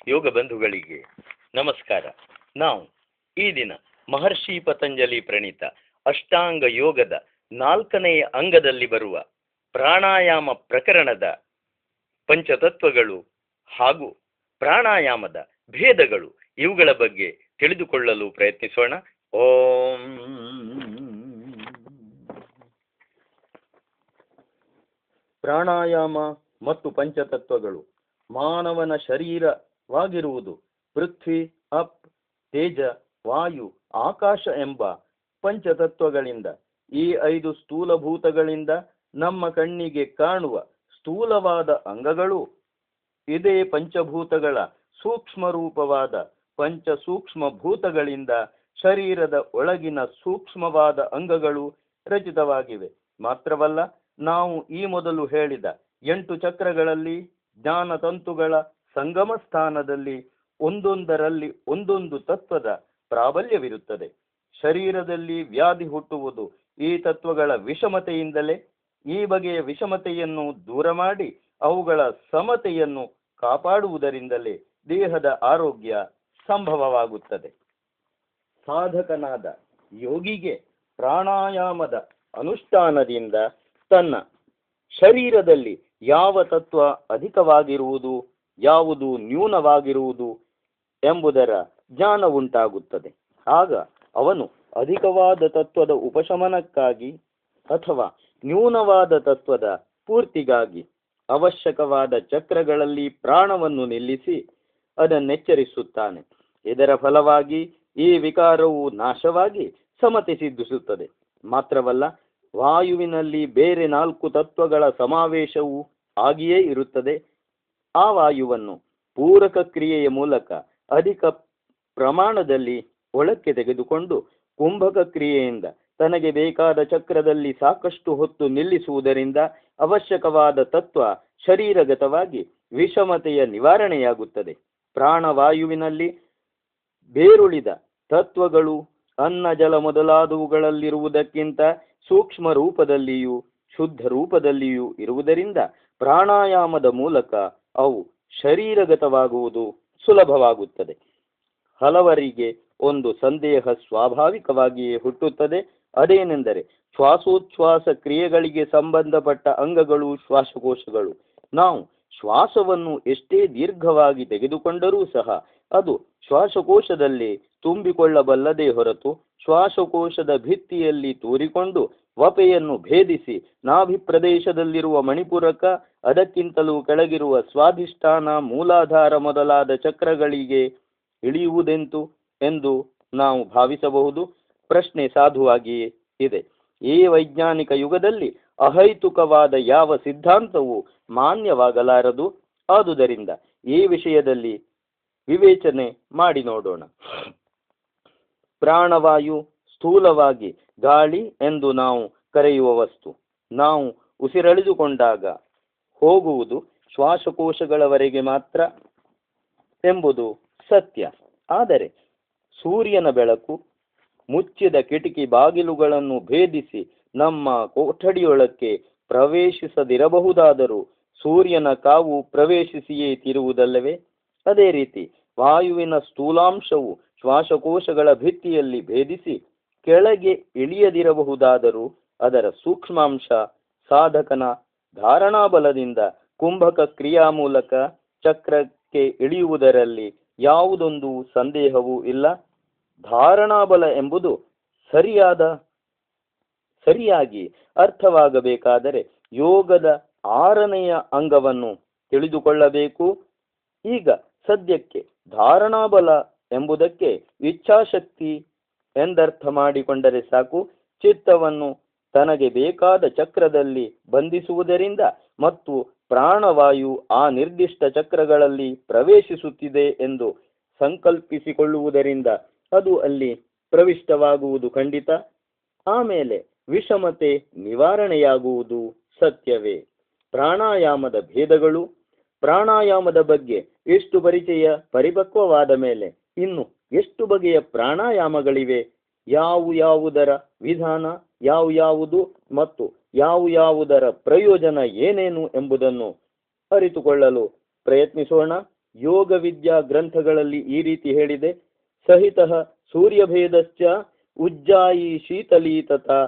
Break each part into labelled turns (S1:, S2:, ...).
S1: ಯೋಗ ಬಂಧುಗಳಿಗೆ ನಮಸ್ಕಾರ. ನಾವು ಈ ದಿನ ಮಹರ್ಷಿ ಪತಂಜಲಿ ಪ್ರಣೀತ ಅಷ್ಟಾಂಗ ಯೋಗದ 4ನೆಯ ಅಂಗದಲ್ಲಿ ಬರುವ ಪ್ರಾಣಾಯಾಮ ಪ್ರಕರಣದ ಪಂಚತತ್ವಗಳು ಹಾಗೂ ಪ್ರಾಣಾಯಾಮದ ಭೇದಗಳು ಇವುಗಳ ಬಗ್ಗೆ ತಿಳಿದುಕೊಳ್ಳಲು ಪ್ರಯತ್ನಿಸೋಣ. ಓಂ. ಪ್ರಾಣಾಯಾಮ ಮತ್ತು ಪಂಚತತ್ವಗಳು ಮಾನವನ ಶರೀರವಾಗಿರುವುದು ಪೃಥ್ವಿ, ಅಪ್, ತೇಜ, ವಾಯು, ಆಕಾಶ ಎಂಬ ಪಂಚತತ್ವಗಳಿಂದ. ಈ 5 ಸ್ಥೂಲಭೂತಗಳಿಂದ ನಮ್ಮ ಕಣ್ಣಿಗೆ ಕಾಣುವ ಸ್ಥೂಲವಾದ ಅಂಗಗಳು ಇದೇ ಪಂಚಭೂತಗಳ ಸೂಕ್ಷ್ಮ ರೂಪವಾದ ಪಂಚಸೂಕ್ಷ್ಮ ಭೂತಗಳಿಂದ ಶರೀರದ ಒಳಗಿನ ಸೂಕ್ಷ್ಮವಾದ ಅಂಗಗಳು ರಚಿತವಾಗಿವೆ. ಮಾತ್ರವಲ್ಲ, ನಾವು ಈ ಮೊದಲು ಹೇಳಿದ 8 ಚಕ್ರಗಳಲ್ಲಿ ಜ್ಞಾನತಂತುಗಳ ಸಂಗಮ ಸ್ಥಾನದಲ್ಲಿ ಒಂದೊಂದರಲ್ಲಿ ಒಂದೊಂದು ತತ್ವದ ಪ್ರಾಬಲ್ಯವಿರುತ್ತದೆ. ಶರೀರದಲ್ಲಿ ವ್ಯಾಧಿ ಹುಟ್ಟುವುದು ಈ ತತ್ವಗಳ ವಿಷಮತೆಯಿಂದಲೇ. ಈ ಬಗೆಯ ವಿಷಮತೆಯನ್ನು ದೂರ ಮಾಡಿ ಅವುಗಳ ಸಮತೆಯನ್ನು ಕಾಪಾಡುವುದರಿಂದಲೇ ದೇಹದ ಆರೋಗ್ಯ ಸಂಭವವಾಗುತ್ತದೆ. ಸಾಧಕನಾದ ಯೋಗಿಗೆ ಪ್ರಾಣಾಯಾಮದ ಅನುಷ್ಠಾನದಿಂದ ತನ್ನ ಶರೀರದಲ್ಲಿ ಯಾವ ತತ್ವ ಅಧಿಕವಾಗಿರುವುದು, ಯಾವುದು ನ್ಯೂನವಾಗಿರುವುದು ಎಂಬುದರ ಜ್ಞಾನ ಉಂಟಾಗುತ್ತದೆ. ಆಗ ಅವನು ಅಧಿಕವಾದ ತತ್ವದ ಉಪಶಮನಕ್ಕಾಗಿ ಅಥವಾ ನ್ಯೂನವಾದ ತತ್ವದ ಪೂರ್ತಿಗಾಗಿ ಅವಶ್ಯಕವಾದ ಚಕ್ರಗಳಲ್ಲಿ ಪ್ರಾಣವನ್ನು ನಿಲ್ಲಿಸಿ ಅದನ್ನೆಚ್ಚರಿಸುತ್ತಾನೆ. ಇದರ ಫಲವಾಗಿ ಈ ವಿಕಾರವು ನಾಶವಾಗಿ ಸಮತೆ ಸಿದ್ಧಿಸುತ್ತದೆ. ಮಾತ್ರವಲ್ಲ, ವಾಯುವಿನಲ್ಲಿ ಬೇರೆ 4 ತತ್ವಗಳ ಸಮಾವೇಶವೂ ಆಗಿಯೇ ಇರುತ್ತದೆ. ಆ ವಾಯುವನ್ನು ಪೂರಕ ಕ್ರಿಯೆಯ ಮೂಲಕ ಅಧಿಕ ಪ್ರಮಾಣದಲ್ಲಿ ಒಳಕ್ಕೆ ತೆಗೆದುಕೊಂಡು ಕುಂಭಕ ಕ್ರಿಯೆಯಿಂದ ತನಗೆ ಬೇಕಾದ ಚಕ್ರದಲ್ಲಿ ಸಾಕಷ್ಟು ಹೊತ್ತು ನಿಲ್ಲಿಸುವುದರಿಂದ ಅವಶ್ಯಕವಾದ ತತ್ವ ಶರೀರಗತವಾಗಿ ವಿಷಮತೆಯ ನಿವಾರಣೆಯಾಗುತ್ತದೆ. ಪ್ರಾಣವಾಯುವಿನಲ್ಲಿ ಬೇರುಳಿದ ತತ್ವಗಳು ಅನ್ನ, ಜಲ ಮೊದಲಾದವುಗಳಲ್ಲಿರುವುದಕ್ಕಿಂತ ಸೂಕ್ಷ್ಮ ರೂಪದಲ್ಲಿಯೂ ಶುದ್ಧ ರೂಪದಲ್ಲಿಯೂ ಇರುವುದರಿಂದ ಪ್ರಾಣಾಯಾಮದ ಮೂಲಕ ಅವು ಶರೀರಗತವಾಗುವುದು ಸುಲಭವಾಗುತ್ತದೆ. ಹಲವರಿಗೆ ಒಂದು ಸಂದೇಹ ಸ್ವಾಭಾವಿಕವಾಗಿಯೇ ಹುಟ್ಟುತ್ತದೆ. ಅದೇನೆಂದರೆ, ಶ್ವಾಸೋಚ್ಛ್ವಾಸ ಕ್ರಿಯೆಗಳಿಗೆ ಸಂಬಂಧಪಟ್ಟ ಅಂಗಗಳು ಶ್ವಾಸಕೋಶಗಳು. ನಾವು ಶ್ವಾಸವನ್ನು ಎಷ್ಟೇ ದೀರ್ಘವಾಗಿ ತೆಗೆದುಕೊಂಡರೂ ಸಹ ಅದು ಶ್ವಾಸಕೋಶದಲ್ಲಿ ತುಂಬಿಕೊಳ್ಳಬಲ್ಲದೇ ಹೊರತು ಶ್ವಾಸಕೋಶದ ಭಿತ್ತಿಯಲ್ಲಿ ತೂರಿಕೊಂಡು ವಪೆಯನ್ನು ಭೇದಿಸಿ ನಾಭಿ ಪ್ರದೇಶದಲ್ಲಿರುವ ಮಣಿಪುರಕ, ಅದಕ್ಕಿಂತಲೂ ಕೆಳಗಿರುವ ಸ್ವಾಧಿಷ್ಠಾನ, ಮೂಲಾಧಾರ ಮೊದಲಾದ ಚಕ್ರಗಳಿಗೆ ಇಳಿಯುವುದೆಂತು ಎಂದು ನಾವು ಭಾವಿಸಬಹುದು. ಪ್ರಶ್ನೆ ಸಾಧುವಾಗಿಯೇ ಇದೆ. ಈ ವೈಜ್ಞಾನಿಕ ಯುಗದಲ್ಲಿ ಅಹೈತುಕವಾದ ಯಾವ ಸಿದ್ಧಾಂತವೂ ಮಾನ್ಯವಾಗಲಾರದು. ಆದುದರಿಂದ ಈ ವಿಷಯದಲ್ಲಿ ವಿವೇಚನೆ ಮಾಡಿ ನೋಡೋಣ. ಪ್ರಾಣವಾಯು ಸ್ಥೂಲವಾಗಿ ಗಾಳಿ ಎಂದು ನಾವು ಕರೆಯುವ ವಸ್ತು. ನಾವು ಉಸಿರೆಳೆದುಕೊಂಡಾಗ ಹೋಗುವುದು ಶ್ವಾಸಕೋಶಗಳವರೆಗೆ ಮಾತ್ರ ಎಂಬುದು ಸತ್ಯ. ಆದರೆ ಸೂರ್ಯನ ಬೆಳಕು ಮುಚ್ಚಿದ ಕಿಟಕಿ ಬಾಗಿಲುಗಳನ್ನು ಭೇದಿಸಿ ನಮ್ಮ ಕೊಠಡಿಯೊಳಕ್ಕೆ ಪ್ರವೇಶಿಸದಿರಬಹುದಾದರೂ ಸೂರ್ಯನ ಕಾವು ಪ್ರವೇಶಿಸಿಯೇ ತೀರುವುದಲ್ಲವೇ? ಅದೇ ರೀತಿ ವಾಯುವಿನ ಸ್ಥೂಲಾಂಶವು ಶ್ವಾಸಕೋಶಗಳ ಭಿತ್ತಿಯಲ್ಲಿ ಭೇದಿಸಿ ಕೆಳಗೆ ಇಳಿಯದಿರಬಹುದಾದರೂ ಅದರ ಸೂಕ್ಷ್ಮಾಂಶ ಸಾಧಕನ ಧಾರಣಾಬಲದಿಂದ ಕುಂಭಕ ಕ್ರಿಯಾ ಮೂಲಕ ಚಕ್ರಕ್ಕೆ ಇಳಿಯುವುದರಲ್ಲಿ ಯಾವುದೊಂದು ಸಂದೇಹವೂ ಇಲ್ಲ. ಧಾರಣಾಬಲ ಎಂಬುದು ಸರಿಯಾಗಿ ಅರ್ಥವಾಗಬೇಕಾದರೆ ಯೋಗದ 6ನೆಯ ಅಂಗವನ್ನು ತಿಳಿದುಕೊಳ್ಳಬೇಕು. ಈಗ ಸದ್ಯಕ್ಕೆ ಧಾರಣಾಬಲ ಎಂಬುದಕ್ಕೆ ಇಚ್ಛಾಶಕ್ತಿ ಎಂದರ್ಥ ಮಾಡಿಕೊಂಡರೆ ಸಾಕು. ಚಿತ್ತವನ್ನು ತನಗೆ ಬೇಕಾದ ಚಕ್ರದಲ್ಲಿ ಬಂಧಿಸುವುದರಿಂದ ಮತ್ತು ಪ್ರಾಣವಾಯು ಆ ನಿರ್ದಿಷ್ಟ ಚಕ್ರಗಳಲ್ಲಿ ಪ್ರವೇಶಿಸುತ್ತಿದೆ ಎಂದು ಸಂಕಲ್ಪಿಸಿಕೊಳ್ಳುವುದರಿಂದ ಅದು ಅಲ್ಲಿ ಪ್ರವಿಷ್ಟವಾಗುವುದು ಖಂಡಿತ. ಆಮೇಲೆ ವಿಷಮತೆ ನಿವಾರಣೆಯಾಗುವುದು ಸತ್ಯವೇ. ಪ್ರಾಣಾಯಾಮದ ಭೇದಗಳು. ಪ್ರಾಣಾಯಾಮದ ಬಗ್ಗೆ ಎಷ್ಟು ಪರಿಚಯ ಪರಿಪಕ್ವವಾದ ಮೇಲೆ ಇನ್ನು ಎಷ್ಟು ಬಗೆಯ ಪ್ರಾಣಾಯಾಮಗಳಿವೆ, ಯಾವುದರ ವಿಧಾನ ಯಾವುದು ಮತ್ತು ಯಾವುದರ ಪ್ರಯೋಜನ ಏನೇನು ಎಂಬುದನ್ನು ಅರಿತುಕೊಳ್ಳಲು ಪ್ರಯತ್ನಿಸೋಣ. ಯೋಗ ವಿದ್ಯಾ ಗ್ರಂಥಗಳಲ್ಲಿ ಈ ರೀತಿ ಹೇಳಿದೆ, ಸಹಿತಃ ಸೂರ್ಯಭೇದಶ್ಚ ಉಜ್ಜಾಯಿ ಶೀತಲಿ ತಥಾ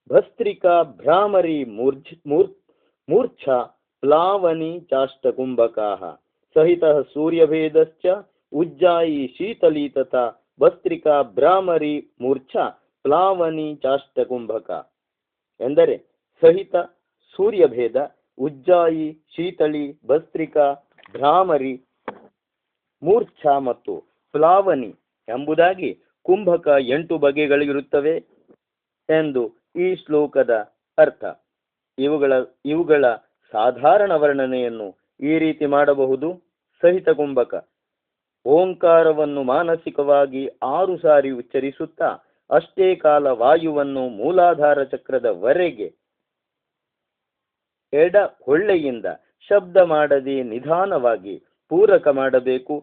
S1: ಭಸ್ತ್ರಿಕಾ ಭ್ರಾಮರಿ ಮೂರ್ಛಾ ಪ್ಲಾವನಿ ಚಾಷ್ಟಕುಂಭಕಾಃ. ಸಹಿತಃ ಸೂರ್ಯಭೇದಶ್ಚ ಉಜ್ಜಾಯಿ ಶೀತಲಿ ತಥಾ ಭಸ್ತ್ರಿಕಾ ಭ್ರಾಮರಿ ಮೂರ್ಛಾ ಪ್ಲಾವನಿ ಚಾಷ್ಟಕುಂಭಕ. ಎಂದರೆ ಸಹಿತ ಸೂರ್ಯಭೇದ, ಉಜ್ಜಾಯಿ, ಶೀತಳಿ, ಭಸ್ತ್ರಿಕಾ, ಭ್ರಾಮರಿ, ಮೂರ್ಛಾ ಮತ್ತು ಪ್ಲಾವನಿ ಎಂಬುದಾಗಿ ಕುಂಭಕ 8 ಬಗೆಗಳಿರುತ್ತವೆ ಎಂದು ಈ ಶ್ಲೋಕದ ಅರ್ಥ. ಇವುಗಳ ಸಾಧಾರಣ ವರ್ಣನೆಯನ್ನು ಈ ರೀತಿ ಮಾಡಬಹುದು. ಸಹಿತ ಕುಂಭಕ ಓಂಕಾರವನ್ನು ಮಾನಸಿಕವಾಗಿ 6 ಸಾರಿ ಉಚ್ಚರಿಸುತ್ತಾ ಅಷ್ಟೇ ಕಾಲ ವಾಯುವನ್ನು ಮೂಲಾಧಾರ ಚಕ್ರದವರೆಗೆ ಎಡ ಹೊಳ್ಳೆಯಿಂದ ಶಬ್ದ ಮಾಡದೆ ನಿಧಾನವಾಗಿ ಪೂರಕ ಮಾಡಬೇಕು.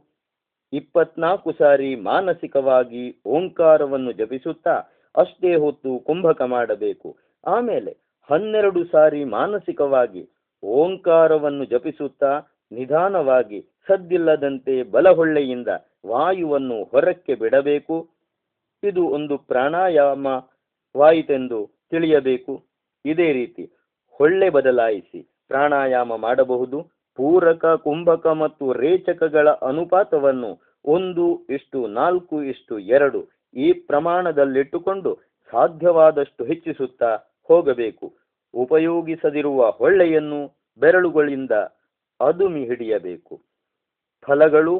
S1: 24 ಸಾರಿ ಮಾನಸಿಕವಾಗಿ ಓಂಕಾರವನ್ನು ಜಪಿಸುತ್ತಾ ಅಷ್ಟೇ ಹೊತ್ತು ಕುಂಭಕ ಮಾಡಬೇಕು. ಆಮೇಲೆ 12 ಸಾರಿ ಮಾನಸಿಕವಾಗಿ ಓಂಕಾರವನ್ನು ಜಪಿಸುತ್ತಾ ನಿಧಾನವಾಗಿ ಸದ್ದಿಲ್ಲದಂತೆ ಬಲಹೊಳ್ಳೆಯಿಂದ ವಾಯುವನ್ನು ಹೊರಕ್ಕೆ ಬಿಡಬೇಕು. ಇದು ಒಂದು ಪ್ರಾಣಾಯಾಮವಾಯಿತೆಂದು ತಿಳಿಯಬೇಕು. ಇದೇ ರೀತಿ ಹೊಳ್ಳೆ ಬದಲಾಯಿಸಿ ಪ್ರಾಣಾಯಾಮ ಮಾಡಬಹುದು. ಪೂರಕ, ಕುಂಭಕ ಮತ್ತು ರೇಚಕಗಳ ಅನುಪಾತವನ್ನು 1:4:2 ಈ ಪ್ರಮಾಣದಲ್ಲಿಟ್ಟುಕೊಂಡು ಸಾಧ್ಯವಾದಷ್ಟು ಹೆಚ್ಚಿಸುತ್ತಾ ಹೋಗಬೇಕು. ಉಪಯೋಗಿಸದಿರುವ ಹೊಳ್ಳೆಯನ್ನು ಬೆರಳುಗಳಿಂದ ಅದುಮಿ ಹಿಡಿಯಬೇಕು. ಫಲಗಳು: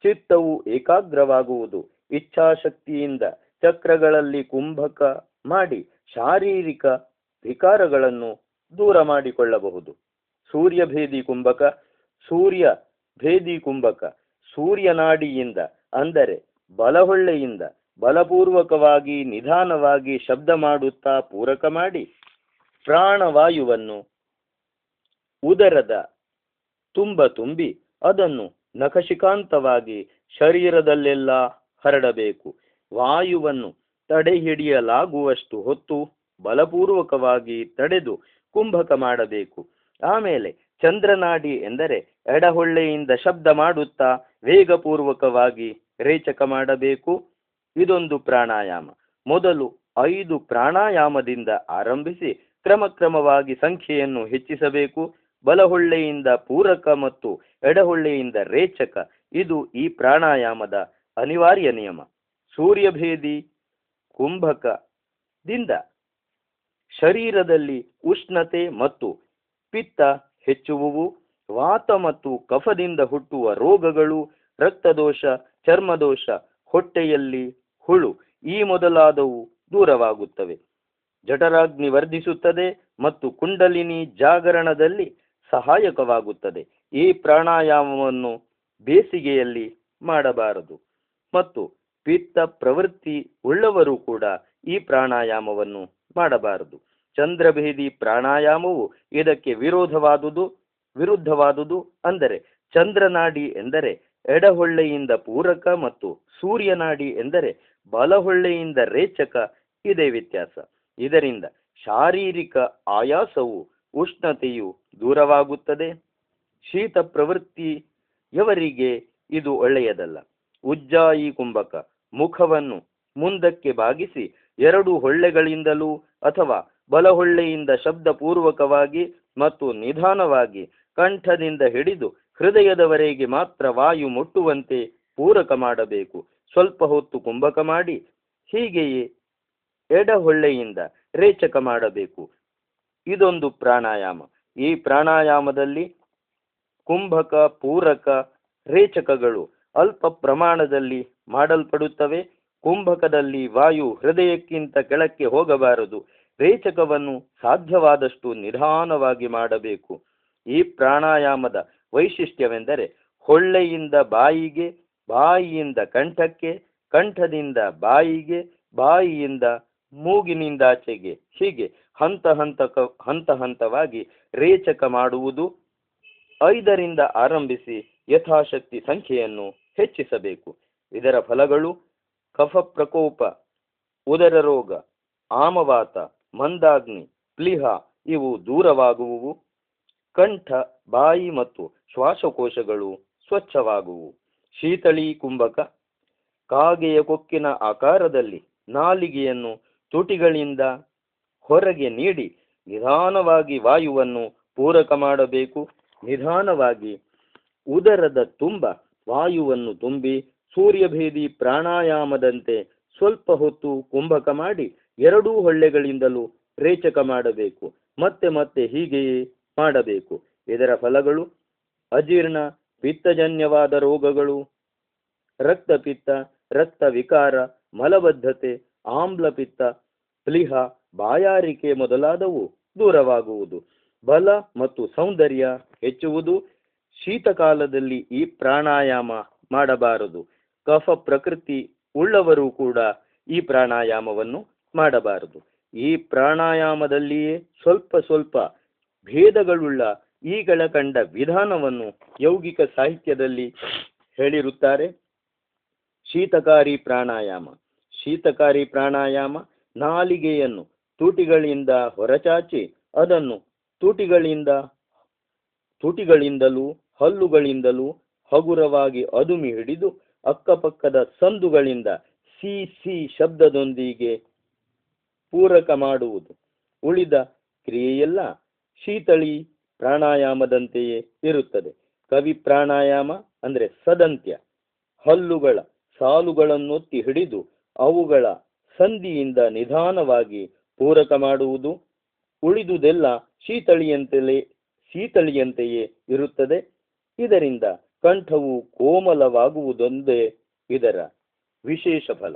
S1: ಚಿತ್ತವು ಏಕಾಗ್ರವಾಗುವುದು. ಇಚ್ಛಾಶಕ್ತಿಯಿಂದ ಚಕ್ರಗಳಲ್ಲಿ ಕುಂಭಕ ಮಾಡಿ ಶಾರೀರಿಕ ವಿಕಾರಗಳನ್ನು ದೂರ ಮಾಡಿಕೊಳ್ಳಬಹುದು. ಸೂರ್ಯಭೇದಿ ಕುಂಭಕ. ಸೂರ್ಯಭೇದಿ ಕುಂಭಕ ಸೂರ್ಯನಾಡಿಯಿಂದ ಅಂದರೆ ಬಲಹೊಳ್ಳೆಯಿಂದ ಬಲಪೂರ್ವಕವಾಗಿ ನಿಧಾನವಾಗಿ ಶಬ್ದ ಮಾಡುತ್ತಾ ಪೂರಕ ಮಾಡಿ ಪ್ರಾಣವಾಯುವನ್ನು ಉದರದ ತುಂಬಿ ಅದನ್ನು ನಖಶಿಖಾಂತವಾಗಿ ಶರೀರದಲ್ಲೆಲ್ಲ ಹರಡಬೇಕು. ವಾಯುವನ್ನು ತಡೆಹಿಡಿಯಲಾಗುವಷ್ಟು ಹೊತ್ತು ಬಲಪೂರ್ವಕವಾಗಿ ತಡೆದು ಕುಂಭಕ ಮಾಡಬೇಕು. ಆಮೇಲೆ ಚಂದ್ರನಾಡಿ ಎಂದರೆ ಎಡಹೊಳ್ಳೆಯಿಂದ ಶಬ್ದ ಮಾಡುತ್ತಾ ವೇಗಪೂರ್ವಕವಾಗಿ ರೇಚಕ ಮಾಡಬೇಕು. ಇದೊಂದು ಪ್ರಾಣಾಯಾಮ. ಮೊದಲು 5 ಪ್ರಾಣಾಯಾಮದಿಂದ ಆರಂಭಿಸಿ ಕ್ರಮಕ್ರಮವಾಗಿ ಸಂಖ್ಯೆಯನ್ನು ಹೆಚ್ಚಿಸಬೇಕು. ಬಲಹೊಳ್ಳೆಯಿಂದ ಪೂರಕ ಮತ್ತು ಎಡಹೊಳ್ಳೆಯಿಂದ ರೇಚಕ ಇದು ಈ ಪ್ರಾಣಾಯಾಮದ ಅನಿವಾರ್ಯ ನಿಯಮ. ಸೂರ್ಯಭೇದಿ ಕುಂಭಕದಿಂದ ಶರೀರದಲ್ಲಿ ಉಷ್ಣತೆ ಮತ್ತು ಪಿತ್ತ ಹೆಚ್ಚುವುವು. ವಾತ ಮತ್ತು ಕಫದಿಂದ ಹುಟ್ಟುವ ರೋಗಗಳು, ರಕ್ತದೋಷ, ಚರ್ಮದೋಷ, ಹೊಟ್ಟೆಯಲ್ಲಿ ಹುಳು ಈ ಮೊದಲಾದವು ದೂರವಾಗುತ್ತವೆ. ಜಠರಾಗ್ನಿ ವರ್ಧಿಸುತ್ತದೆ ಮತ್ತು ಕುಂಡಲಿನಿ ಜಾಗರಣದಲ್ಲಿ ಸಹಾಯಕವಾಗುತ್ತದೆ. ಈ ಪ್ರಾಣಾಯಾಮವನ್ನು ಬೇಸಿಗೆಯಲ್ಲಿ ಮಾಡಬಾರದು ಮತ್ತು ಪಿತ್ತ ಪ್ರವೃತ್ತಿ ಉಳ್ಳವರು ಕೂಡ ಈ ಪ್ರಾಣಾಯಾಮವನ್ನು ಮಾಡಬಾರದು. ಚಂದ್ರಭೇದಿ ಪ್ರಾಣಾಯಾಮವು ಇದಕ್ಕೆ ವಿರುದ್ಧವಾದುದು. ಅಂದರೆ ಚಂದ್ರನಾಡಿ ಎಂದರೆ ಎಡಹೊಳ್ಳೆಯಿಂದ ಪೂರಕ ಮತ್ತು ಸೂರ್ಯನಾಡಿ ಎಂದರೆ ಬಲಹೊಳ್ಳೆಯಿಂದ ರೇಚಕ. ಇದೇ ವ್ಯತ್ಯಾಸ. ಇದರಿಂದ ಶಾರೀರಿಕ ಆಯಾಸವು, ಉಷ್ಣತೆಯು ದೂರವಾಗುತ್ತದೆ. ಶೀತ ಪ್ರವೃತ್ತಿಯವರಿಗೆ ಇದು ಒಳ್ಳೆಯದಲ್ಲ. ಉಜ್ಜಾಯಿ ಕುಂಭಕ ಮುಖವನ್ನು ಮುಂದಕ್ಕೆ ಬಾಗಿಸಿ 2 ಹೊಳ್ಳೆಗಳಿಂದಲೂ ಅಥವಾ ಬಲಹೊಳ್ಳೆಯಿಂದ ಶಬ್ದಪೂರ್ವಕವಾಗಿ ಮತ್ತು ನಿಧಾನವಾಗಿ ಕಂಠದಿಂದ ಹಿಡಿದು ಹೃದಯದವರೆಗೆ ಮಾತ್ರ ವಾಯು ಮುಟ್ಟುವಂತೆ ಪೂರಕ ಮಾಡಬೇಕು. ಸ್ವಲ್ಪ ಹೊತ್ತು ಕುಂಭಕ ಮಾಡಿ ಹೀಗೆಯೇ ಎಡಹೊಳ್ಳೆಯಿಂದ ರೇಚಕ ಮಾಡಬೇಕು. ಇದೊಂದು ಪ್ರಾಣಾಯಾಮ. ಈ ಪ್ರಾಣಾಯಾಮದಲ್ಲಿ ಕುಂಭಕ, ಪೂರಕ, ರೇಚಕಗಳು ಅಲ್ಪ ಪ್ರಮಾಣದಲ್ಲಿ ಮಾಡಲ್ಪಡುತ್ತವೆ. ಕುಂಭಕದಲ್ಲಿ ವಾಯು ಹೃದಯಕ್ಕಿಂತ ಕೆಳಕ್ಕೆ ಹೋಗಬಾರದು. ರೇಚಕವನ್ನು ಸಾಧ್ಯವಾದಷ್ಟು ನಿಧಾನವಾಗಿ ಮಾಡಬೇಕು. ಈ ಪ್ರಾಣಾಯಾಮದ ವೈಶಿಷ್ಟ್ಯವೆಂದರೆ ಹೊಳ್ಳೆಯಿಂದ ಬಾಯಿಗೆ, ಬಾಯಿಯಿಂದ ಕಂಠಕ್ಕೆ, ಕಂಠದಿಂದ ಬಾಯಿಗೆ, ಬಾಯಿಯಿಂದ ಮೂಗಿನಿಂದಾಚೆಗೆ ಹೀಗೆ ಹಂತ ಹಂತವಾಗಿ ರೇಚಕ ಮಾಡುವುದು. 5ರಿಂದ ಆರಂಭಿಸಿ ಯಥಾಶಕ್ತಿ ಸಂಖ್ಯೆಯನ್ನು ಹೆಚ್ಚಿಸಬೇಕು. ಇದರ ಫಲಗಳು: ಕಫ ಪ್ರಕೋಪ, ಉದರ ರೋಗ, ಆಮವಾತ, ಮಂದಾಗ್ನಿ, ಪ್ಲೀಹ ಇವು ದೂರವಾಗುವುವು. ಕಂಠ, ಬಾಯಿ ಮತ್ತು ಶ್ವಾಸಕೋಶಗಳು ಸ್ವಚ್ಛವಾಗುವು. ಶೀತಳಿ ಕುಂಭಕ ಕಾಗೆಯ ಕೊಕ್ಕಿನ ಆಕಾರದಲ್ಲಿ ನಾಲಿಗೆಯನ್ನು ತುಟಿಗಳಿಂದ ಹೊರಗೆ ನೀಡಿ ನಿಧಾನವಾಗಿ ವಾಯುವನ್ನು ಪೂರಕ ಮಾಡಬೇಕು. ನಿಧಾನವಾಗಿ ಉದರದ ತುಂಬ ವಾಯುವನ್ನು ತುಂಬಿ ಸೂರ್ಯಭೇದಿ ಪ್ರಾಣಾಯಾಮದಂತೆ ಸ್ವಲ್ಪ ಹೊತ್ತು ಕುಂಭಕ ಮಾಡಿ ಎರಡೂ ಹೊಳ್ಳೆಗಳಿಂದಲೂ ರೇಚಕ ಮಾಡಬೇಕು. ಮತ್ತೆ ಮತ್ತೆ ಹೀಗೆಯೇ ಮಾಡಬೇಕು. ಇದರ ಫಲಗಳು ಅಜೀರ್ಣ, ಪಿತ್ತಜನ್ಯವಾದ ರೋಗಗಳು, ರಕ್ತಪಿತ್ತ, ರಕ್ತ ವಿಕಾರ, ಮಲಬದ್ಧತೆ, ಆಮ್ಲಪಿತ್ತ, ಪ್ಲೀಹ, ಬಾಯಾರಿಕೆ ಮೊದಲಾದವು ದೂರವಾಗುವುದು. ಬಲ ಮತ್ತು ಸೌಂದರ್ಯ ಹೆಚ್ಚುವುದು. ಶೀತಕಾಲದಲ್ಲಿ ಈ ಪ್ರಾಣಾಯಾಮ ಮಾಡಬಾರದು. ಕಫ ಪ್ರಕೃತಿ ಉಳ್ಳವರು ಕೂಡ ಈ ಪ್ರಾಣಾಯಾಮವನ್ನು ಮಾಡಬಾರದು. ಈ ಪ್ರಾಣಾಯಾಮದಲ್ಲಿಯೇ ಸ್ವಲ್ಪ ಸ್ವಲ್ಪ ಭೇದಗಳುಳ್ಳ ಈ ಕೆಳಕಂಡ ವಿಧಾನವನ್ನು ಯೌಗಿಕ ಸಾಹಿತ್ಯದಲ್ಲಿ ಹೇಳಿರುತ್ತಾರೆ. ಶೀತಕಾರಿ ಪ್ರಾಣಾಯಾಮ. ಶೀತಕಾರಿ ಪ್ರಾಣಾಯಾಮ ನಾಲಿಗೆಯನ್ನು ತುಟಿಗಳಿಂದ ಹೊರಚಾಚಿ ಅದನ್ನು ತುಟಿಗಳಿಂದಲೂ ಹಲ್ಲುಗಳಿಂದಲೂ ಹಗುರವಾಗಿ ಅದುಮಿ ಹಿಡಿದು ಅಕ್ಕಪಕ್ಕದ ಸಂದುಗಳಿಂದ ಸಿ ಸಿ ಶಬ್ದದೊಂದಿಗೆ ಪೂರಕ ಮಾಡುವುದು. ಉಳಿದ ಕ್ರಿಯೆಯೆಲ್ಲ ಶೀತಳಿ ಪ್ರಾಣಾಯಾಮದಂತೆಯೇ ಇರುತ್ತದೆ. ಕವಿ ಪ್ರಾಣಾಯಾಮ ಅಂದರೆ ಸದಂತ್ಯ. ಹಲ್ಲುಗಳ ಸಾಲುಗಳನ್ನೊತ್ತಿ ಹಿಡಿದು ಅವುಗಳ ಸಂಧಿಯಿಂದ ನಿಧಾನವಾಗಿ ಪೂರಕ ಮಾಡುವುದು. ಉಳಿದುದೆಲ್ಲ ಶೀತಳಿಯಂತೆಯೇ ಇರುತ್ತದೆ. ಇದರಿಂದ ಕಂಠವು ಕೋಮಲವಾಗುವುದೊಂದೇ ಇದರ ವಿಶೇಷ ಫಲ.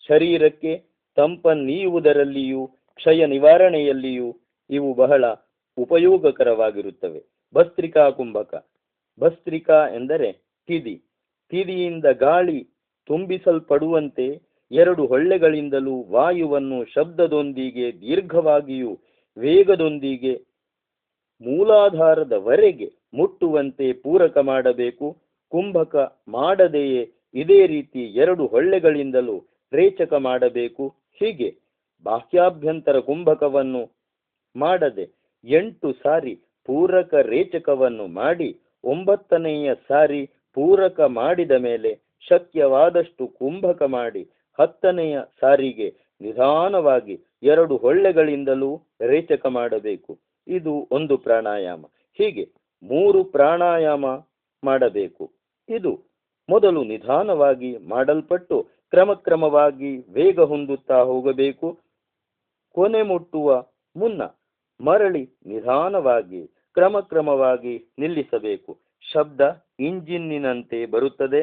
S1: ಶರೀರಕ್ಕೆ ತಂಪನ್ನೀಯುವುದರಲ್ಲಿಯೂ ಕ್ಷಯ ನಿವಾರಣೆಯಲ್ಲಿಯೂ ಇವು ಬಹಳ ಉಪಯೋಗಕರವಾಗಿರುತ್ತವೆ. ಭಸ್ತ್ರಿಕಾ ಕುಂಭಕ. ಭಸ್ತ್ರಿಕಾ ಎಂದರೆ ತಿದಿ. ತಿದಿಯಿಂದ ಗಾಳಿ ತುಂಬಿಸಲ್ಪಡುವಂತೆ ಎರಡು ಹೊಳ್ಳೆಗಳಿಂದಲೂ ವಾಯುವನ್ನು ಶಬ್ದದೊಂದಿಗೆ ದೀರ್ಘವಾಗಿಯೂ ವೇಗದೊಂದಿಗೆ ಮೂಲಾಧಾರದವರೆಗೆ ಮುಟ್ಟುವಂತೆ ಪೂರಕ ಮಾಡಬೇಕು. ಕುಂಭಕ ಮಾಡದೆಯೇ ಇದೇ ರೀತಿ ಎರಡು ಹೊಳ್ಳೆಗಳಿಂದಲೂ ರೇಚಕ ಮಾಡಬೇಕು. ಹೀಗೆ ಬಾಹ್ಯಾಭ್ಯಂತರ ಕುಂಭಕವನ್ನು ಮಾಡದೆ 8 ಸಾರಿ ಪೂರಕ ರೇಚಕವನ್ನು ಮಾಡಿ 9ನೆಯ ಸಾರಿ ಪೂರಕ ಮಾಡಿದ ಮೇಲೆ ಶಕ್ಯವಾದಷ್ಟು ಕುಂಭಕ ಮಾಡಿ 10ನೆಯ ಸಾರಿಗೆ ನಿಧಾನವಾಗಿ 2 ಹೊಳ್ಳೆಗಳಿಂದಲೂ ರೇಚಕ ಮಾಡಬೇಕು. ಇದು ಒಂದು ಪ್ರಾಣಾಯಾಮ. ಹೀಗೆ 3 ಪ್ರಾಣಾಯಾಮ ಮಾಡಬೇಕು. ಇದು ಮೊದಲು ನಿಧಾನವಾಗಿ ಮಾಡಲ್ಪಟ್ಟು ಕ್ರಮಕ್ರಮವಾಗಿ ವೇಗ ಹೊಂದುತ್ತಾ ಹೋಗಬೇಕು. ಕೊನೆ ಮುಟ್ಟುವ ಮುನ್ನ ಮರಳಿ ನಿಧಾನವಾಗಿ ಕ್ರಮಕ್ರಮವಾಗಿ ನಿಲ್ಲಿಸಬೇಕು. ಶಬ್ದ ಇಂಜಿನ್ನಿನಂತೆ ಬರುತ್ತದೆ.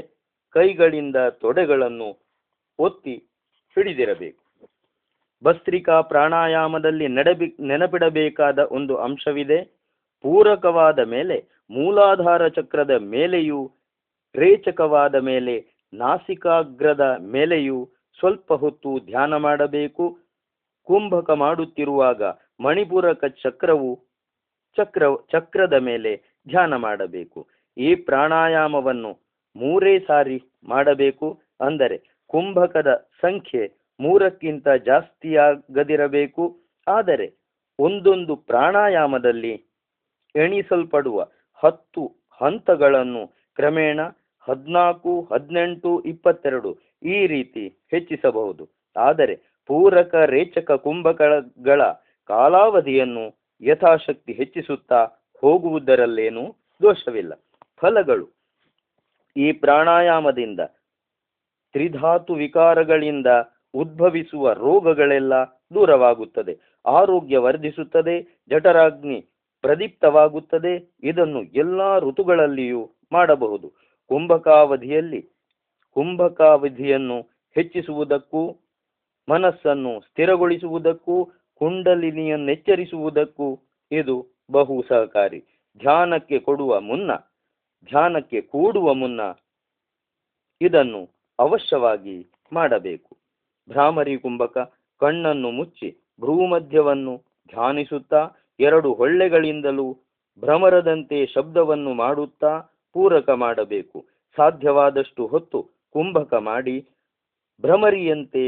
S1: ಕೈಗಳಿಂದ ತೊಡೆಗಳನ್ನು ಒತ್ತಿ ಹಿಡಿದಿರಬೇಕು. ಭಸ್ತ್ರಿಕಾ ಪ್ರಾಣಾಯಾಮದಲ್ಲಿ ನೆನಪಿಡಬೇಕಾದ ಒಂದು ಅಂಶವಿದೆ. ಪೂರಕವಾದ ಮೇಲೆ ಮೂಲಾಧಾರ ಚಕ್ರದ ಮೇಲೆಯೂ ರೇಚಕವಾದ ಮೇಲೆ ನಾಸಿಕಾಗ್ರದ ಮೇಲೆಯೂ ಸ್ವಲ್ಪ ಹೊತ್ತು ಧ್ಯಾನ ಮಾಡಬೇಕು. ಕುಂಭಕ ಮಾಡುತ್ತಿರುವಾಗ ಮಣಿಪೂರಕ ಚಕ್ರದ ಮೇಲೆ ಧ್ಯಾನ ಮಾಡಬೇಕು. ಈ ಪ್ರಾಣಾಯಾಮವನ್ನು 3 ಸಾರಿ ಮಾಡಬೇಕು. ಅಂದರೆ ಕುಂಭಕದ ಸಂಖ್ಯೆ 3ಕ್ಕಿಂತ ಜಾಸ್ತಿಯಾಗದಿರಬೇಕು. ಆದರೆ ಒಂದೊಂದು ಪ್ರಾಣಾಯಾಮದಲ್ಲಿ ಎಣಿಸಲ್ಪಡುವ 10 ಹಂತಗಳನ್ನು ಕ್ರಮೇಣ 14, 18, 22 ಈ ರೀತಿ ಹೆಚ್ಚಿಸಬಹುದು. ಆದರೆ ಪೂರಕ ರೇಚಕ ಕುಂಭಕಗಳ ಕಾಲಾವಧಿಯನ್ನು ಯಥಾಶಕ್ತಿ ಹೆಚ್ಚಿಸುತ್ತಾ ಹೋಗುವುದರಲ್ಲೇನೂ ದೋಷವಿಲ್ಲ. ಫಲಗಳು. ಈ ಪ್ರಾಣಾಯಾಮದಿಂದ ತ್ರಿಧಾತು ವಿಕಾರಗಳಿಂದ ಉದ್ಭವಿಸುವ ರೋಗಗಳೆಲ್ಲ ದೂರವಾಗುತ್ತದೆ. ಆರೋಗ್ಯ ವರ್ಧಿಸುತ್ತದೆ. ಜಠರಾಗ್ನಿ ಪ್ರದೀಪ್ತವಾಗುತ್ತದೆ. ಇದನ್ನು ಎಲ್ಲಾ ಋತುಗಳಲ್ಲಿಯೂ ಮಾಡಬಹುದು. ಕುಂಭಕಾವಧಿಯನ್ನು ಹೆಚ್ಚಿಸುವುದಕ್ಕೂ ಮನಸ್ಸನ್ನು ಸ್ಥಿರಗೊಳಿಸುವುದಕ್ಕೂ ಕುಂಡಲಿನಿಯನ್ನೆಚ್ಚರಿಸುವುದಕ್ಕೂ ಇದು ಬಹು ಸಹಕಾರಿ. ಧ್ಯಾನಕ್ಕೆ ಕೂಡುವ ಮುನ್ನ ಇದನ್ನು ಅವಶ್ಯವಾಗಿ ಮಾಡಬೇಕು. ಭ್ರಾಮರಿ ಕುಂಭಕ. ಕಣ್ಣನ್ನು ಮುಚ್ಚಿ ಭ್ರೂಮಧ್ಯವನ್ನು ಧ್ಯಾನಿಸುತ್ತಾ 2 ಹೊಳ್ಳೆಗಳಿಂದಲೂ ಭ್ರಮರದಂತೆ ಶಬ್ದವನ್ನು ಮಾಡುತ್ತಾ ಪೂರಕ ಮಾಡಬೇಕು. ಸಾಧ್ಯವಾದಷ್ಟು ಹೊತ್ತು ಕುಂಭಕ ಮಾಡಿ ಭ್ರಮರಿಯಂತೆ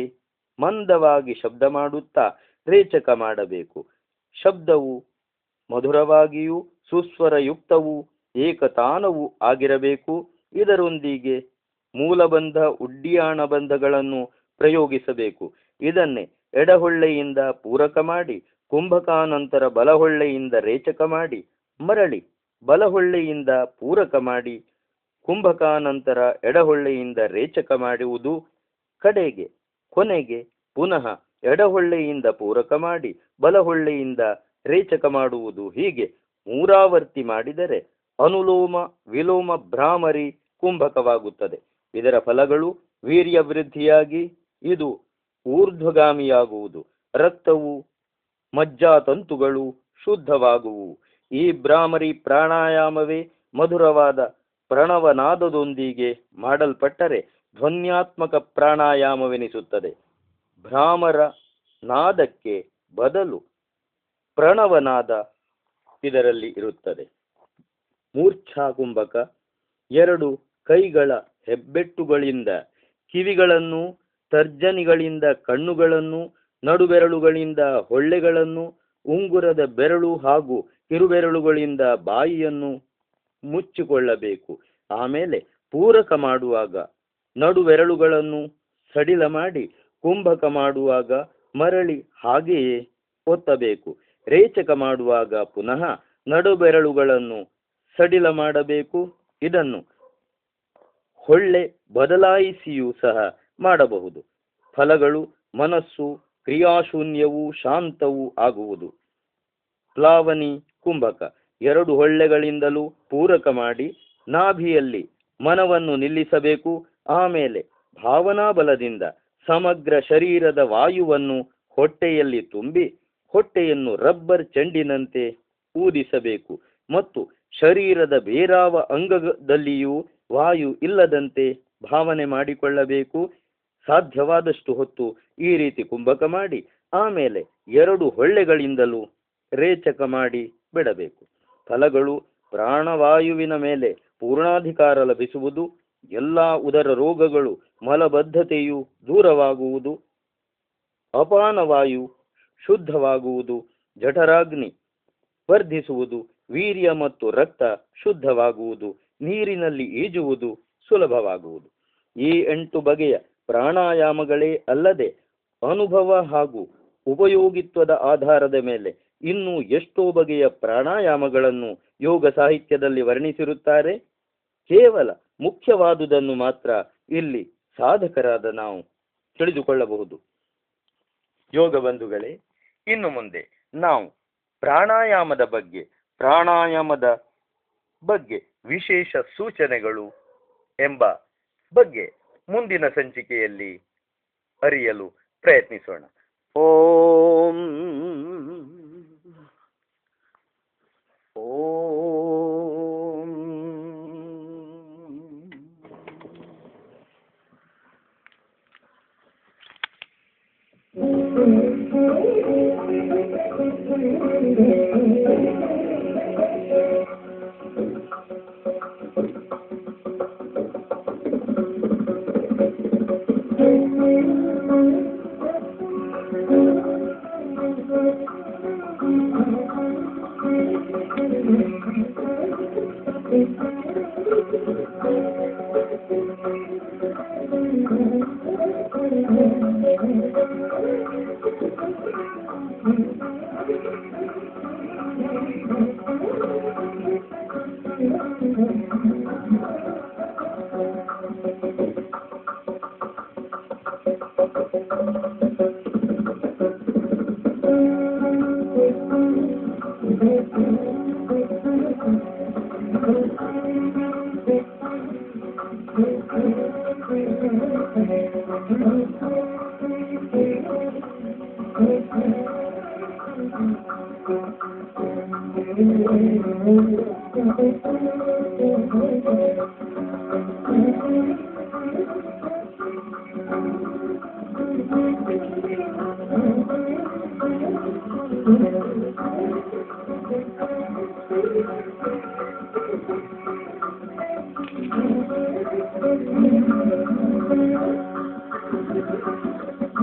S1: ಮಂದವಾಗಿ ಶಬ್ದ ಮಾಡುತ್ತಾ ರೇಚಕ ಮಾಡಬೇಕು. ಶಬ್ದವು ಮಧುರವಾಗಿಯೂ ಸುಸ್ವರಯುಕ್ತವೂ ಏಕತಾನವೂ ಆಗಿರಬೇಕು. ಇದರೊಂದಿಗೆ ಮೂಲಬಂಧ ಉಡ್ಡಿಯಾಣ ಬಂಧಗಳನ್ನು ಪ್ರಯೋಗಿಸಬೇಕು. ಇದನ್ನೇ ಎಡಹೊಳ್ಳೆಯಿಂದ ಪೂರಕ ಮಾಡಿ ಕುಂಭಕಾನಂತರ ಬಲಹೊಳ್ಳೆಯಿಂದ ರೇಚಕ ಮಾಡಿ ಮರಳಿ ಬಲಹೊಳ್ಳೆಯಿಂದ ಪೂರಕ ಮಾಡಿ ಕುಂಭಕಾನಂತರ ಎಡಹೊಳ್ಳೆಯಿಂದ ರೇಚಕ ಮಾಡುವುದು. ಕೊನೆಗೆ ಪುನಃ ಎಡಹೊಳ್ಳೆಯಿಂದ ಪೂರಕ ಮಾಡಿ ಬಲಹೊಳ್ಳೆಯಿಂದ ರೇಚಕ ಮಾಡುವುದು. ಹೀಗೆ ಮೂರಾವರ್ತಿ ಮಾಡಿದರೆ ಅನುಲೋಮ ವಿಲೋಮ ಭ್ರಾಮರಿ ಕುಂಭಕವಾಗುತ್ತದೆ. ಇದರ ಫಲಗಳು ವೀರ್ಯವೃದ್ಧಿಯಾಗಿ ಇದು ಊರ್ಧ್ವಗಾಮಿಯಾಗುವುದು. ರಕ್ತವು ಮಜ್ಜಾತಂತುಗಳು ಶುದ್ಧವಾಗುವು. ಈ ಭ್ರಾಮರಿ ಪ್ರಾಣಾಯಾಮವೇ ಮಧುರವಾದ ಪ್ರಣವನಾದದೊಂದಿಗೆ ಮಾಡಲ್ಪಟ್ಟರೆ ಧ್ವನ್ಯಾತ್ಮಕ ಪ್ರಾಣಾಯಾಮವೆನಿಸುತ್ತದೆ. ಭ್ರಾಮರ ನಾದಕ್ಕೆ ಬದಲು ಪ್ರಣವನಾದ ಇದರಲ್ಲಿ ಇರುತ್ತದೆ. ಮೂರ್ಛಾ ಕುಂಭಕ 2 ಕೈಗಳ ಹೆಬ್ಬೆಟ್ಟುಗಳಿಂದ ಕಿವಿಗಳನ್ನು, ತರ್ಜನಿಗಳಿಂದ ಕಣ್ಣುಗಳನ್ನು, ನಡುಬೆರಳುಗಳಿಂದ ಹೊಳ್ಳೆಗಳನ್ನು, ಉಂಗುರದ ಬೆರಳು ಹಾಗೂ ಕಿರುಬೆರಳುಗಳಿಂದ ಬಾಯಿಯನ್ನು ಮುಚ್ಚಿಕೊಳ್ಳಬೇಕು. ಆಮೇಲೆ ಪೂರಕ ಮಾಡುವಾಗ ನಡುಬೆರಳುಗಳನ್ನು ಸಡಿಲ ಮಾಡಿ ಕುಂಭಕ ಮಾಡುವಾಗ ಮರಳಿ ಹಾಗೆಯೇ ಒತ್ತಬೇಕು. ರೇಚಕ ಮಾಡುವಾಗ ಪುನಃ ನಡುಬೆರಳುಗಳನ್ನು ಸಡಿಲ ಮಾಡಬೇಕು. ಇದನ್ನು ಹೊಳ್ಳೆ ಬದಲಾಯಿಸಿಯೂ ಸಹ ಮಾಡಬಹುದು. ಫಲಗಳು ಮನಸ್ಸು ಕ್ರಿಯಾಶೂನ್ಯವೂ ಶಾಂತವೂ ಆಗುವುದು. ಪ್ಲಾವನಿ ಕುಂಭಕ 2 ಹೊಳ್ಳೆಗಳಿಂದಲೂ ಪೂರಕ ಮಾಡಿ ನಾಭಿಯಲ್ಲಿ ಮನವನ್ನು ನಿಲ್ಲಿಸಬೇಕು. ಆಮೇಲೆ ಭಾವನಾ ಬಲದಿಂದ ಸಮಗ್ರ ಶರೀರದ ವಾಯುವನ್ನು ಹೊಟ್ಟೆಯಲ್ಲಿ ತುಂಬಿ ಹೊಟ್ಟೆಯನ್ನು ರಬ್ಬರ್ ಚೆಂಡಿನಂತೆ ಊದಿಸಬೇಕು ಮತ್ತು ಶರೀರದ ಬೇರಾವ ಅಂಗದಲ್ಲಿಯೂ ವಾಯು ಇಲ್ಲದಂತೆ ಭಾವನೆ ಮಾಡಿಕೊಳ್ಳಬೇಕು. ಸಾಧ್ಯವಾದಷ್ಟು ಹೊತ್ತು ಈ ರೀತಿ ಕುಂಭಕ ಮಾಡಿ ಆಮೇಲೆ 2 ಹೊಳ್ಳೆಗಳಿಂದಲೂ ರೇಚಕ ಮಾಡಿ ಬಿಡಬೇಕು. ಫಲಗಳು ಪ್ರಾಣವಾಯುವಿನ ಮೇಲೆ ಪೂರ್ಣಾಧಿಕಾರ ಲಭಿಸುವುದು. ಎಲ್ಲ ಉದರ ರೋಗಗಳು ಮಲಬದ್ಧತೆಯು ದೂರವಾಗುವುದು. ಅಪಾನವಾಯು ಶುದ್ಧವಾಗುವುದು. ಜಠರಾಗ್ನಿ ವರ್ಧಿಸುವುದು. ವೀರ್ಯ ಮತ್ತು ರಕ್ತ ಶುದ್ಧವಾಗುವುದು. ನೀರಿನಲ್ಲಿ ಈಜುವುದು ಸುಲಭವಾಗುವುದು. ಈ 8 ಬಗೆಯ ಪ್ರಾಣಾಯಾಮಗಳೇ ಅಲ್ಲದೆ ಅನುಭವ ಹಾಗೂ ಉಪಯೋಗಿತ್ವದ ಆಧಾರದ ಮೇಲೆ ಇನ್ನೂ ಎಷ್ಟೋ ಬಗೆಯ ಪ್ರಾಣಾಯಾಮಗಳನ್ನು ಯೋಗ ಸಾಹಿತ್ಯದಲ್ಲಿ ವರ್ಣಿಸಿರುತ್ತಾರೆ. ಕೇವಲ ಮುಖ್ಯವಾದುದನ್ನು ಮಾತ್ರ ಇಲ್ಲಿ ಸಾಧಕರಾದ ನಾವು ತಿಳಿದುಕೊಳ್ಳಬಹುದು. ಯೋಗ ಬಂಧುಗಳೇ, ಇನ್ನು ಮುಂದೆ ನಾವು ಪ್ರಾಣಾಯಾಮದ ಬಗ್ಗೆ ವಿಶೇಷ ಸೂಚನೆಗಳು ಎಂಬ ಬಗ್ಗೆ ಮುಂದಿನ ಸಂಚಿಕೆಯಲ್ಲಿ ಅರಿಯಲು ಪ್ರಯತ್ನಿಸೋಣ. ಓಂ ಓಂ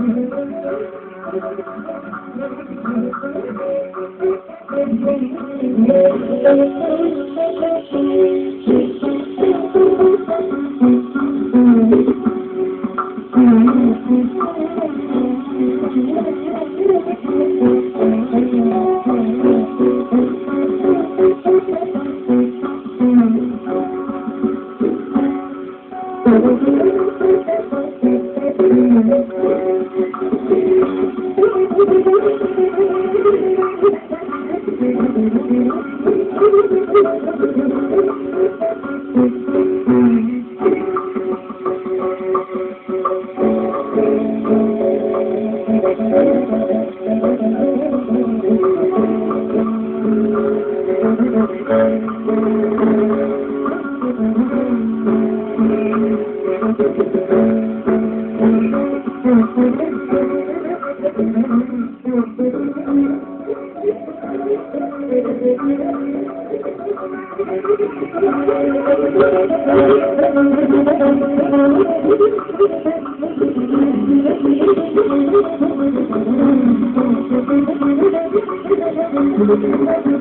S2: Thank you.